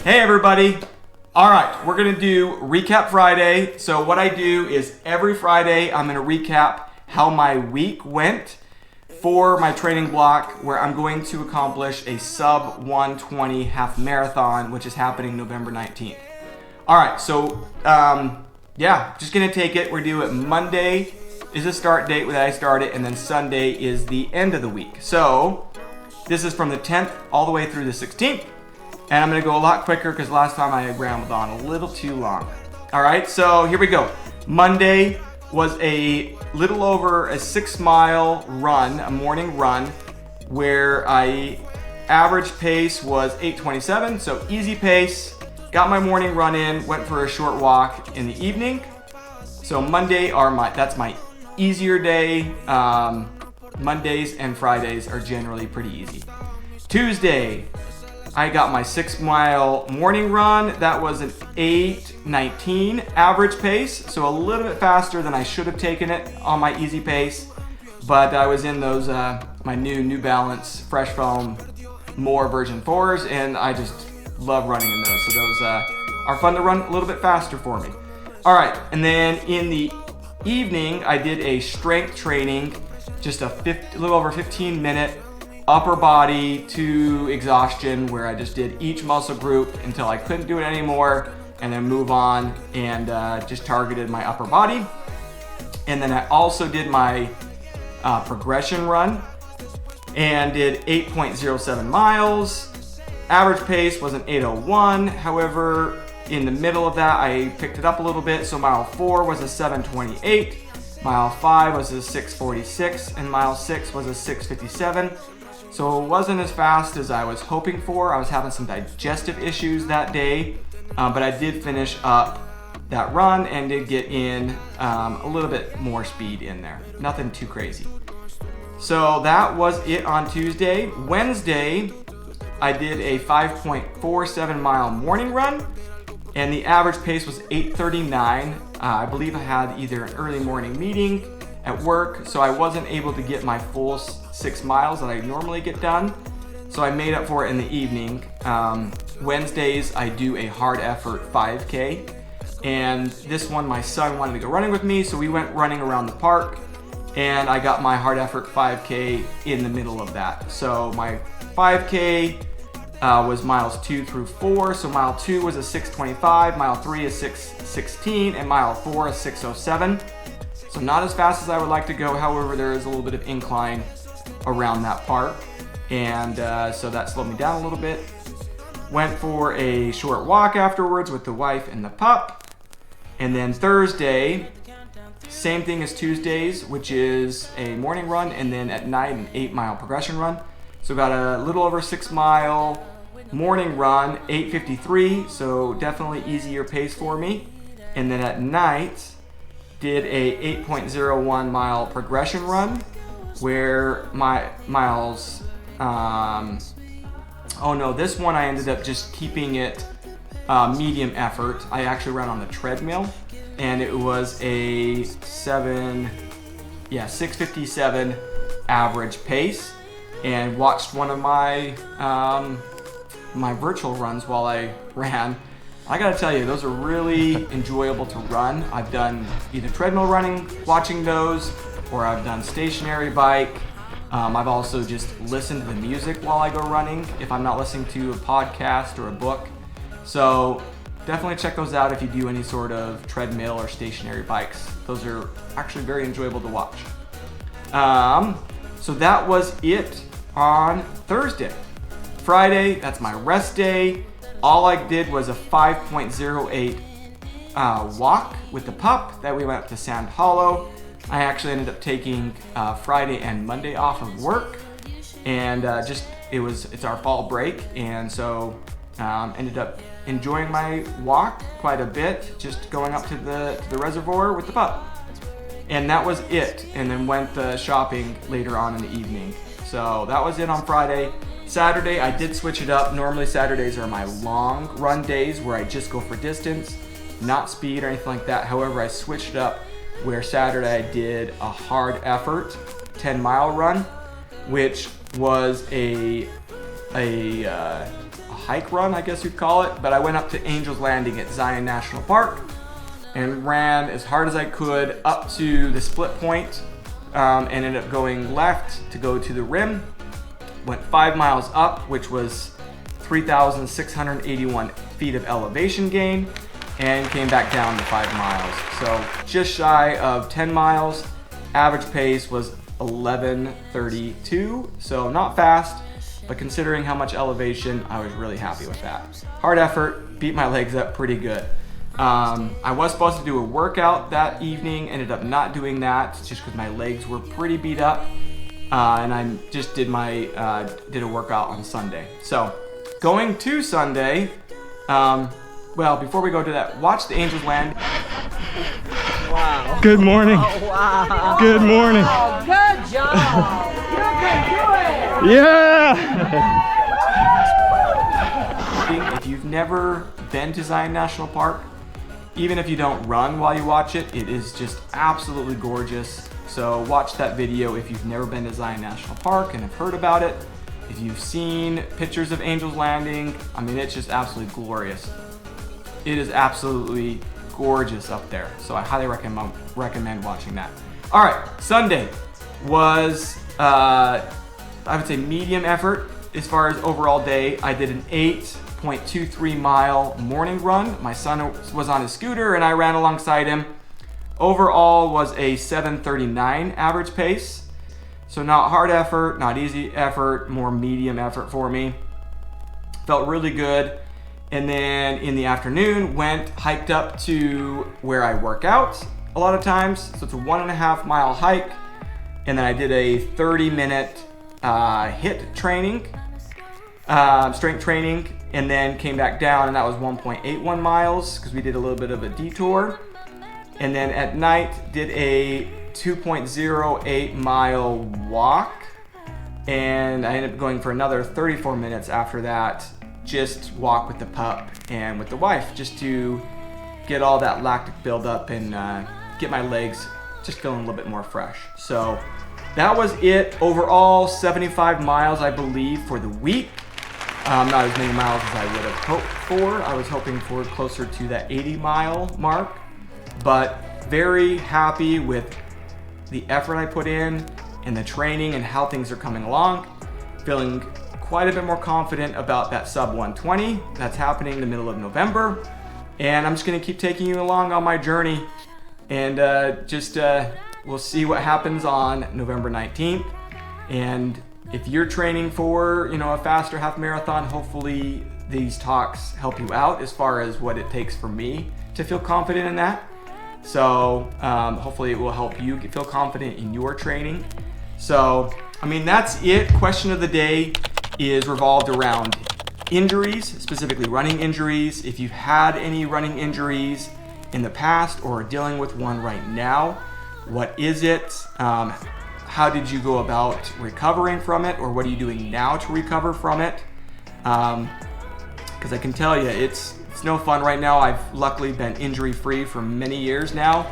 Hey everybody. All right, we're gonna do Recap Friday. So what I do is every Friday I'm gonna recap how my week went for my training block, where I'm going to accomplish a sub 120 half marathon, which is happening November 19th. All right, so just gonna take it. We're do it Monday is the start date that I started, and then Sunday is the end of the week. So this is from the 10th all the way through the 16th. And I'm gonna go a lot quicker because last time I rambled on a little too long. All right, so here we go. Monday was a little over a 6-mile run, a morning run, where I average pace was 8:27, so easy pace. Got my morning run in, went for a short walk in the evening. So Monday that's my easier day. Mondays and Fridays are generally pretty easy. Tuesday, I got my 6-mile morning run. That was an 8:19 average pace, so a little bit faster than I should have taken it on my easy pace. But I was in those my New Balance Fresh Foam More version 4s, and I just love running in those. So those are fun to run a little bit faster for me. All right, and then in the evening, I did a strength training, just a little over 15-minute upper body to exhaustion, where I just did each muscle group until I couldn't do it anymore, and then move on, and just targeted my upper body. And then I also did my progression run and did 8.07 miles. Average pace was an 8:01. However, in the middle of that, I picked it up a little bit. So mile 4 was a 7:28, mile 5 was a 6:46, and mile 6 was a 6:57. So it wasn't as fast as I was hoping for. I was having some digestive issues that day, but I did finish up that run and did get in a little bit more speed in there. Nothing too crazy. So that was it on Tuesday. Wednesday, I did a 5.47 mile morning run, and the average pace was 8:39. I believe I had either an early morning meeting at work, so I wasn't able to get my full 6 miles that I normally get done. So I made up for it in the evening. Wednesdays, I do a hard effort 5K. And this one, my son wanted to go running with me, so we went running around the park, and I got my hard effort 5K in the middle of that. So my 5K was miles 2 through 4. So mile 2 was a 6:25, mile 3 is 6:16, and mile 4 is 6:07. So not as fast as I would like to go. However, there is a little bit of incline around that park, and so that slowed me down a little bit. Went for a short walk afterwards with the wife and the pup. And then Thursday, same thing as Tuesdays, which is a morning run, and then at night an 8-mile progression run. So got a little over 6-mile morning run, 8:53, so definitely easier pace for me. And then at night, did a 8.01 mile progression run, where my miles, this one I ended up just keeping it medium effort. I actually ran on the treadmill, and it was a 6:57 average pace, and watched one of my my virtual runs while I ran. I gotta tell you, those are really enjoyable to run. I've done either treadmill running, watching those, or I've done stationary bike. I've also just listened to the music while I go running if I'm not listening to a podcast or a book. So definitely check those out if you do any sort of treadmill or stationary bikes. Those are actually very enjoyable to watch. So that was it on Thursday. Friday, that's my rest day. All I did was a 5.08 walk with the pup. That we went up to Sand Hollow. I actually ended up taking Friday and Monday off of work, and it's our fall break, and so ended up enjoying my walk quite a bit, just going up to the reservoir with the pup. And that was it, and then went shopping later on in the evening. So that was it on Friday. Saturday, I did switch it up. Normally Saturdays are my long run days where I just go for distance, not speed or anything like that. However, I switched it up where Saturday I did a hard effort 10-mile run, which was a a hike run, I guess you'd call it, but I went up to Angel's Landing at Zion National Park and ran as hard as I could up to the split point, and ended up going left to go to the rim. Went 5 miles up, which was 3,681 feet of elevation gain, and came back down to 5 miles. So just shy of 10 miles. Average pace was 11:32, so not fast, but considering how much elevation, I was really happy with that. Hard effort, beat my legs up pretty good. I was supposed to do a workout that evening, ended up not doing that just because my legs were pretty beat up, and I just did a workout on Sunday. So going to Sunday, well, before we go to that, watch the Angels land. Wow. Good morning. Oh, wow. Good morning. Oh, good job. You can do it. Yeah. If you've never been to Zion National Park, even if you don't run while you watch it, it is just absolutely gorgeous. So watch that video if you've never been to Zion National Park and have heard about it. If you've seen pictures of Angel's Landing, I mean, it's just absolutely glorious. It is absolutely gorgeous up there. So I highly recommend watching that. All right, Sunday was, I would say medium effort as far as overall day. I did an 8.23 mile morning run. My son was on his scooter and I ran alongside him. Overall was a 7:39 average pace. So not hard effort, not easy effort, more medium effort for me. Felt really good. And then in the afternoon, hiked up to where I work out a lot of times. So it's a 1.5 mile hike. And then I did a 30-minute HIIT training, strength training, and then came back down, and that was 1.81 miles because we did a little bit of a detour. And then at night, did a 2.08 mile walk, and I ended up going for another 34 minutes after that. Just walk with the pup and with the wife, just to get all that lactic buildup and get my legs just feeling a little bit more fresh. So that was it. Overall, 75 miles, I believe, for the week. Not as many miles as I would have hoped for. I was hoping for closer to that 80 mile mark, but very happy with the effort I put in and the training and how things are coming along. Feeling quite a bit more confident about that sub 120 that's happening in the middle of November, and I'm just going to keep taking you along on my journey, and we'll see what happens on November 19th. And if you're training for a faster half marathon, hopefully these talks help you out as far as what it takes for me to feel confident in that. So hopefully it will help you feel confident in your training. So I mean, that's it. Question of the day is revolved around injuries, specifically running injuries. If you've had any running injuries in the past or are dealing with one right now, what is it? How did you go about recovering from it, or what are you doing now to recover from it? Because I can tell you, it's no fun right now. I've luckily been injury-free for many years now,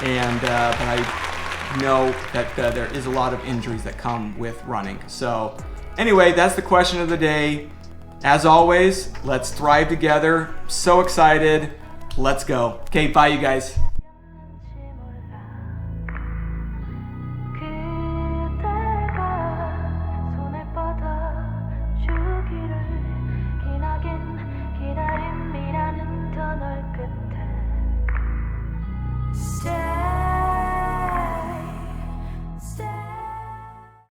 and but I know that there is a lot of injuries that come with running. So anyway, that's the question of the day. As always, let's thrive together. So excited. Let's go. Okay, bye you guys.